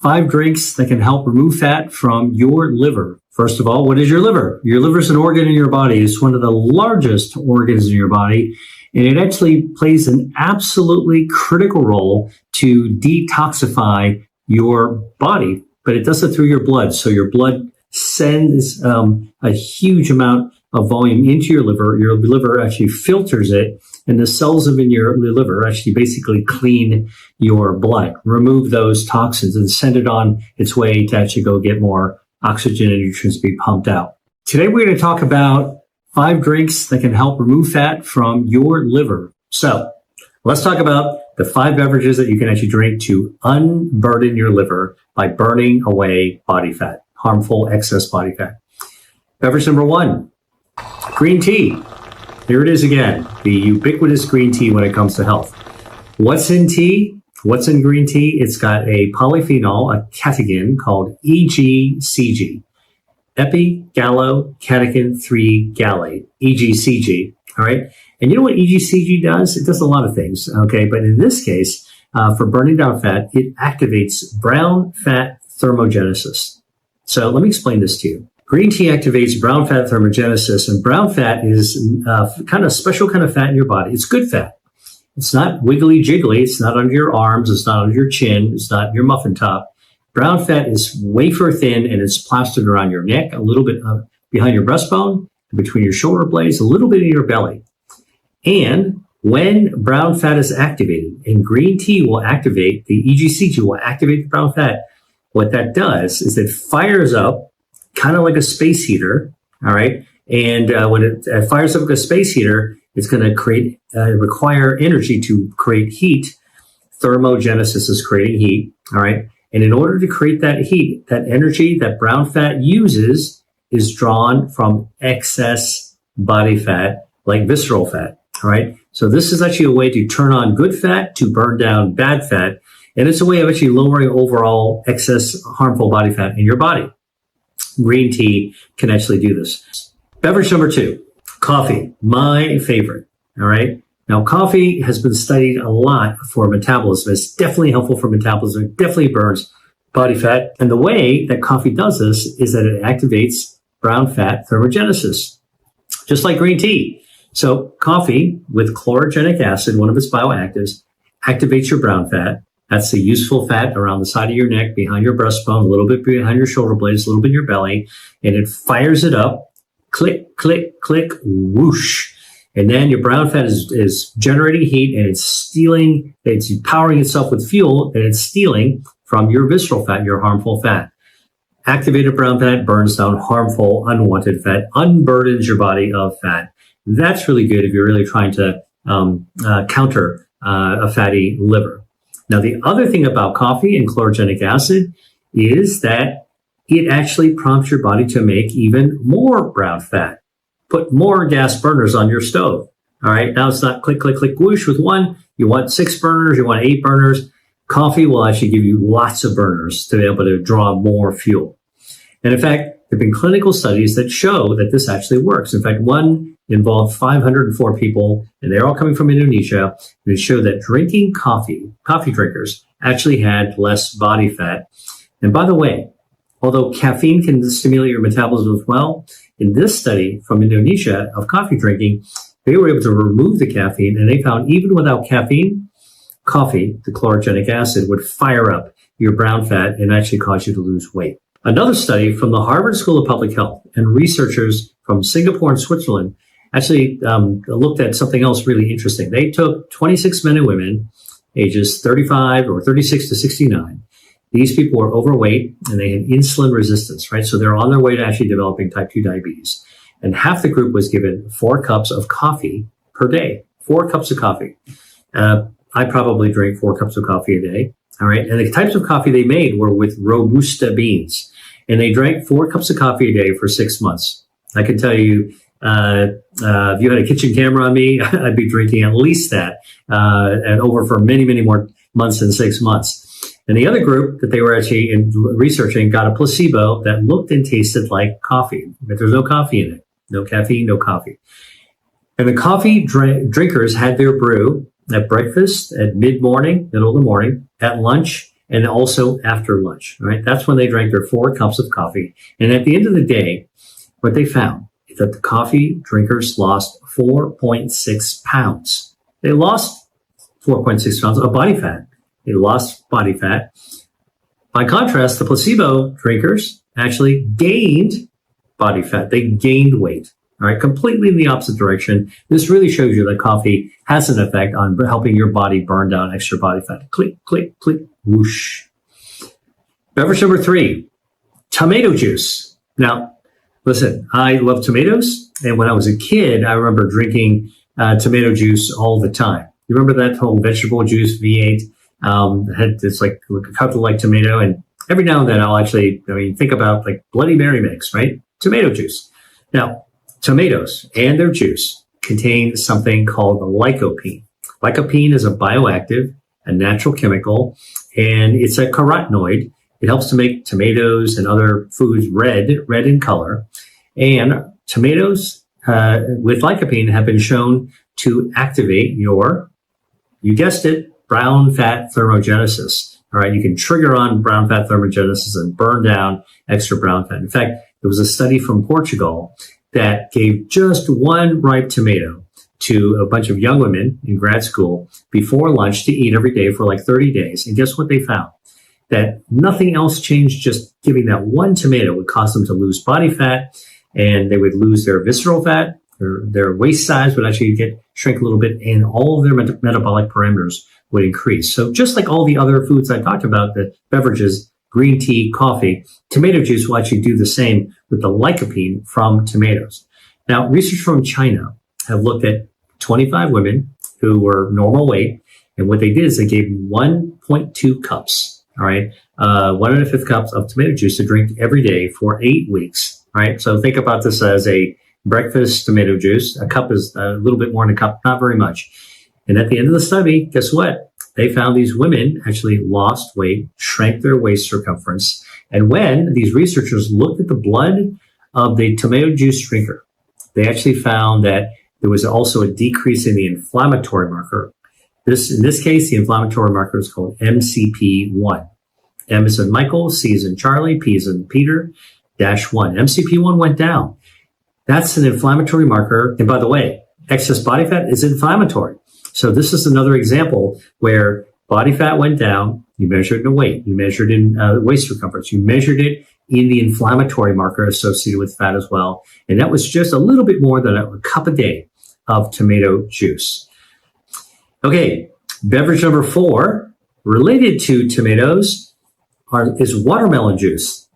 5 drinks that can help remove fat from your liver. First of all, what is your liver? Your liver is an organ in your body. It's one of the largest organs in your body, and it actually plays an absolutely critical role to detoxify your body, but it does it through your blood. So your blood sends a huge amount of volume into your liver. Your liver actually filters it, and the cells in your liver actually basically clean your blood, remove those toxins, and send it on its way to actually go get more oxygen and nutrients to be pumped out. Today we're going to talk about 5 drinks that can help remove fat from your liver. So let's talk about the 5 beverages that you can actually drink to unburden your liver by burning away body fat, harmful excess body fat. Beverage number 1, green tea. Here it is again, the ubiquitous green tea when it comes to health. What's in tea? What's in green tea? It's got a polyphenol, a catechin called EGCG, epigallocatechin-3 gallate, EGCG, all right? And you know what EGCG does? It does a lot of things, okay? But in this case, for burning down fat, it activates brown fat thermogenesis. So let me explain this to you. Green tea activates brown fat thermogenesis, and brown fat is kind of special kind of fat in your body. It's good fat. It's not wiggly jiggly. It's not under your arms. It's not under your chin. It's not your muffin top. Brown fat is wafer thin, and it's plastered around your neck, a little bit behind your breastbone, between your shoulder blades, a little bit in your belly. And when brown fat is activated, and green tea will activate, the EGCG will activate the brown fat, what that does is it fires up kind of like a space heater, all right? And when it fires up like a space heater, it's going to require energy to create heat. Thermogenesis is creating heat, all right? And in order to create that heat, that energy that brown fat uses is drawn from excess body fat, like visceral fat, all right? So this is actually a way to turn on good fat to burn down bad fat, and it's a way of actually lowering overall excess harmful body fat in your body. Green tea can actually do this. Beverage number 2, coffee, my favorite, all right? Now, coffee has been studied a lot for metabolism. It's definitely helpful for metabolism. It definitely burns body fat. And the way that coffee does this is that it activates brown fat thermogenesis, just like green tea. So coffee with chlorogenic acid, one of its bioactives, activates your brown fat. That's the useful fat around the side of your neck, behind your breastbone, a little bit behind your shoulder blades, a little bit in your belly, and it fires it up. Click, click, click, whoosh. And then your brown fat is generating heat, and it's powering itself with fuel, and it's stealing from your visceral fat, your harmful fat. Activated brown fat burns down harmful, unwanted fat, unburdens your body of fat. That's really good if you're really trying to counter a fatty liver. Now, the other thing about coffee and chlorogenic acid is that it actually prompts your body to make even more brown fat. Put more gas burners on your stove. All right. Now it's not click, click, click, whoosh with one. You want 6 burners. You want 8 burners. Coffee will actually give you lots of burners to be able to draw more fuel. And in fact, there have been clinical studies that show that this actually works. In fact, one involved 504 people, and they're all coming from Indonesia. And it showed that drinking coffee drinkers actually had less body fat. And by the way, although caffeine can stimulate your metabolism as well, in this study from Indonesia of coffee drinking, they were able to remove the caffeine, and they found even without caffeine, coffee, the chlorogenic acid, would fire up your brown fat and actually cause you to lose weight. Another study from the Harvard School of Public Health and researchers from Singapore and Switzerland actually looked at something else really interesting. They took 26 men and women, ages 35 or 36 to 69. These people were overweight and they had insulin resistance, right? So they're on their way to actually developing type 2 diabetes. And half the group was given 4 cups of coffee per day, 4 cups of coffee. I probably drink 4 cups of coffee a day. All right. And the types of coffee they made were with Robusta beans. And they drank 4 cups of coffee a day for 6 months. I can tell you, if you had a kitchen camera on me, I'd be drinking at least that, and over for many, many more months than 6 months. And the other group that they were actually researching got a placebo that looked and tasted like coffee, but there's no coffee in it. No caffeine, no coffee. And the coffee drinkers had their brew at breakfast, at mid-morning, middle of the morning, at lunch, and also after lunch, right? That's when they drank their 4 cups of coffee. And at the end of the day, what they found is that the coffee drinkers lost 4.6 pounds. They lost 4.6 pounds of body fat. They lost body fat. By contrast, the placebo drinkers actually gained body fat. They gained weight. All right, completely in the opposite direction. This really shows you that coffee has an effect on helping your body burn down extra body fat. Click, click, click, whoosh. Beverage number 3, tomato juice. Now, listen, I love tomatoes. And when I was a kid, I remember drinking tomato juice all the time. You remember that whole vegetable juice V8? Had this like a cut like tomato. And every now and then I'll actually, think about like Bloody Mary mix, right? Tomato juice. Now, tomatoes and their juice contain something called lycopene. Lycopene is a bioactive, a natural chemical, and it's a carotenoid. It helps to make tomatoes and other foods red in color. And tomatoes with lycopene have been shown to activate your, you guessed it, brown fat thermogenesis. All right, you can trigger on brown fat thermogenesis and burn down extra brown fat. In fact, there was a study from Portugal that gave just one ripe tomato to a bunch of young women in grad school before lunch to eat every day for like 30 days. And guess what they found? That nothing else changed. Just giving that one tomato would cause them to lose body fat, and they would lose their visceral fat. Their waist size would actually shrink a little bit, and all of their metabolic parameters would increase. So just like all the other foods I talked about, the beverages, green tea, coffee, tomato juice will actually do the same with the lycopene from tomatoes. Now, research from China have looked at 25 women who were normal weight, and what they did is they gave 1.2 cups, all right, 1.5 cups of tomato juice to drink every day for 8 weeks, right? So think about this as a breakfast tomato juice. A cup is a little bit more than a cup, not very much. And at the end of the study, guess what? They found these women actually lost weight, shrank their waist circumference. And when these researchers looked at the blood of the tomato juice drinker, they actually found that there was also a decrease in the inflammatory marker. In this case, the inflammatory marker is called MCP1. M is in Michael, C is in Charlie, P is in Peter, -1. MCP1 went down. That's an inflammatory marker. And by the way, excess body fat is inflammatory. So this is another example where body fat went down. You measured it in weight. You measured in waist circumference. You measured it in the inflammatory marker associated with fat as well. And that was just a little bit more than a cup a day of tomato juice. Okay, beverage number 4, related to tomatoes, is watermelon juice.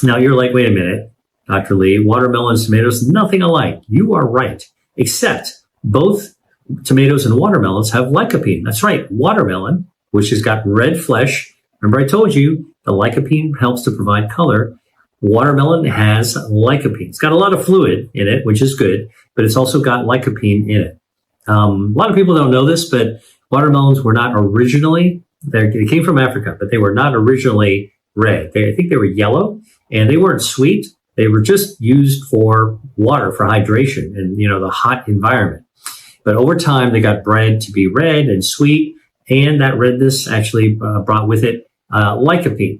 Now you're like, wait a minute, Dr. Lee, watermelon and tomatoes, nothing alike. You are right, except both tomatoes and watermelons have lycopene. That's right, watermelon, which has got red flesh. Remember I told you the lycopene helps to provide color. Watermelon has lycopene. It's got a lot of fluid in it, which is good, but it's also got lycopene in it. A lot of people don't know this, but watermelons were not originally, they came from Africa, but they were not originally red. I think they were yellow, and they weren't sweet. They were just used for water, for hydration in, the hot environment. But over time, they got bred to be red and sweet, and that redness actually brought with it lycopene.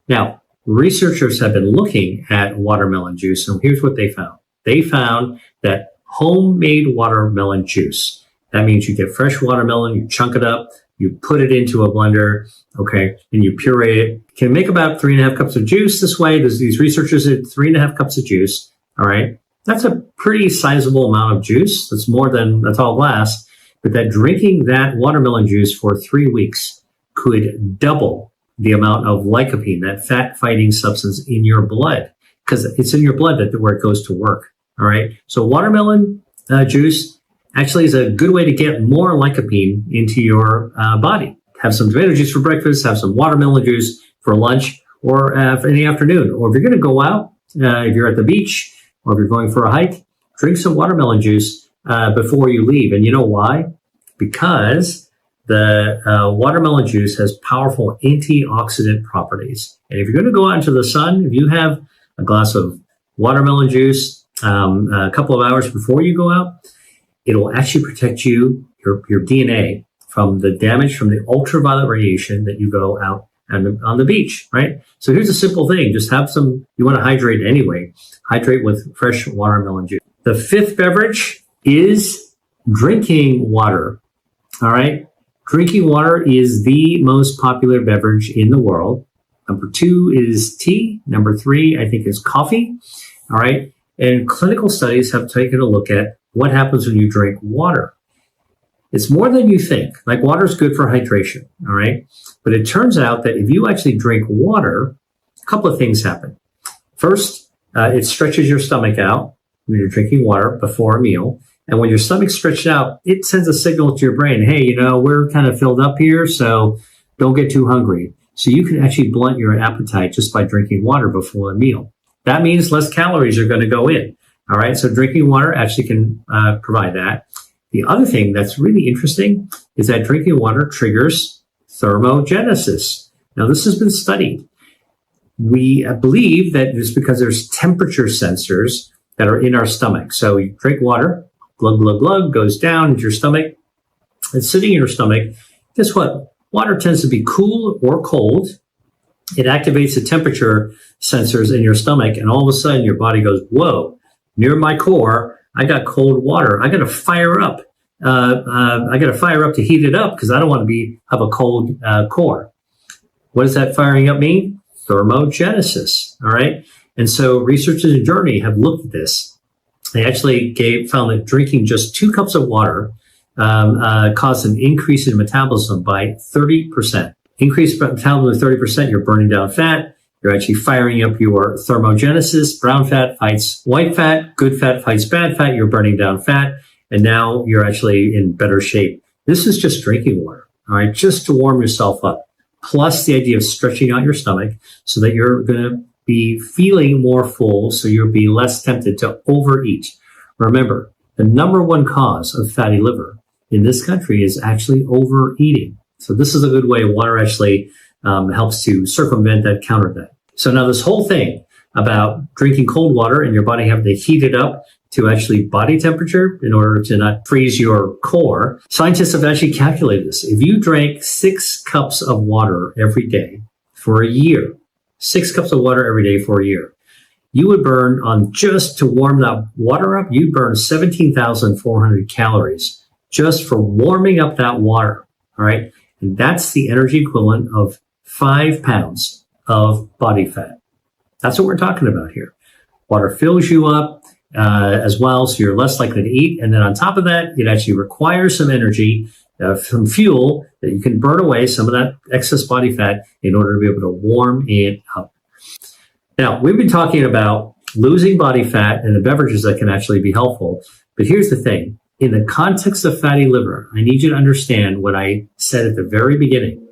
Now, researchers have been looking at watermelon juice, and here's what they found. They found that homemade watermelon juice, that means you get fresh watermelon, you chunk it up, you put it into a blender, okay, and you puree it. Can make about 3.5 cups of juice this way. These researchers did 3.5 cups of juice, all right? That's a pretty sizable amount of juice. That's more than a tall glass. But that drinking that watermelon juice for 3 weeks could double the amount of lycopene, that fat-fighting substance in your blood, because it's in your blood where it goes to work, all right? So watermelon juice actually is a good way to get more lycopene into your body. Have some tomato juice for breakfast, have some watermelon juice for lunch, or in the afternoon. Or if you're going to go out, if you're at the beach, or if you're going for a hike, drink some watermelon juice before you leave. And you know why? Because the watermelon juice has powerful antioxidant properties. And if you're going to go out into the sun, if you have a glass of watermelon juice a couple of hours before you go out, it will actually protect your DNA from the damage from the ultraviolet radiation that you go out on the beach, right? So here's a simple thing. Just have some, you want to hydrate anyway. Hydrate with fresh watermelon juice. The fifth beverage is drinking water. All right. Drinking water is the most popular beverage in the world. Number 2 is tea. Number 3, I think, is coffee. All right. And clinical studies have taken a look at what happens when you drink water. It's more than you think. Like, water is good for hydration. All right. But it turns out that if you actually drink water, a couple of things happen. First, it stretches your stomach out when you're drinking water before a meal. And when your stomach's stretched out, it sends a signal to your brain, hey, you know, we're kind of filled up here, so don't get too hungry. So you can actually blunt your appetite just by drinking water before a meal. That means less calories are going to go in. All right, so drinking water actually can provide that. The other thing that's really interesting is that drinking water triggers thermogenesis. Now, this has been studied. We believe that it's because there's temperature sensors that are in our stomach. So you drink water, glug, glug, glug, goes down into your stomach. It's sitting in your stomach. Guess what? Water tends to be cool or cold. It activates the temperature sensors in your stomach, and all of a sudden your body goes, whoa, near my core, I got cold water. I got to fire up. I got to fire up to heat it up because I don't want to have a cold core. What does that firing up mean? Thermogenesis. All right. And so researchers in Germany have looked at this. They actually found that drinking just 2 cups of water caused an increase in metabolism by 30%. Increased metabolism by 30%, you're burning down fat. You're actually firing up your thermogenesis. Brown fat fights white fat. Good fat fights bad fat. You're burning down fat. And now you're actually in better shape. This is just drinking water, all right, just to warm yourself up. Plus the idea of stretching out your stomach so that you're going to be feeling more full, so you'll be less tempted to overeat. Remember, the number 1 cause of fatty liver in this country is actually overeating. So this is a good way water actually helps to circumvent that, counter that. So now this whole thing about drinking cold water and your body having to heat it up to actually body temperature in order to not freeze your core, scientists have actually calculated this. If you drank 6 cups of water every day for a year, 6 cups of water every day for a year, you would burn, on just to warm that water up, you burn 17,400 calories just for warming up that water. All right. And that's the energy equivalent of 5 pounds of body fat. That's what we're talking about here. Water fills you up as well, so you're less likely to eat. And then on top of that, it actually requires some energy, some fuel that you can burn away some of that excess body fat in order to be able to warm it up. Now, we've been talking about losing body fat and the beverages that can actually be helpful. But here's the thing. In the context of fatty liver, I need you to understand what I said at the very beginning.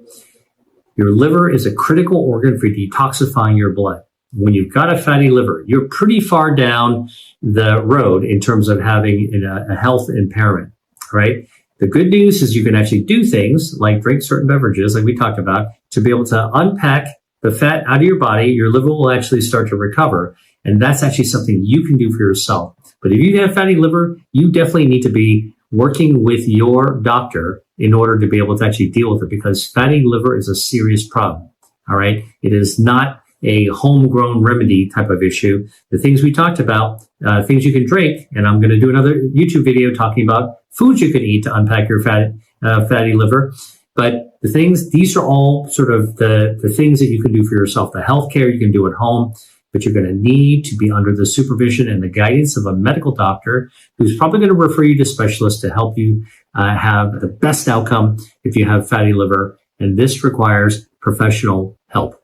Your liver is a critical organ for detoxifying your blood. When you've got a fatty liver, you're pretty far down the road in terms of having a health impairment, right? The good news is you can actually do things like drink certain beverages, like we talked about, to be able to unpack the fat out of your body. Your liver will actually start to recover. And that's actually something you can do for yourself. But if you have fatty liver, you definitely need to be working with your doctor in order to be able to actually deal with it, because fatty liver is a serious problem. All right. It is not a homegrown remedy type of issue. The things we talked about, things you can drink, and I'm going to do another YouTube video talking about foods you can eat to unpack your fatty liver. But the things, these are all sort of the things that you can do for yourself. The healthcare you can do at home, but you're going to need to be under the supervision and the guidance of a medical doctor who's probably going to refer you to specialists to help you have the best outcome if you have fatty liver. And this requires professional help.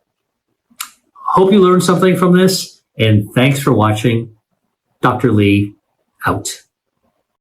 Hope you learned something from this, and thanks for watching. Dr. Lee, out.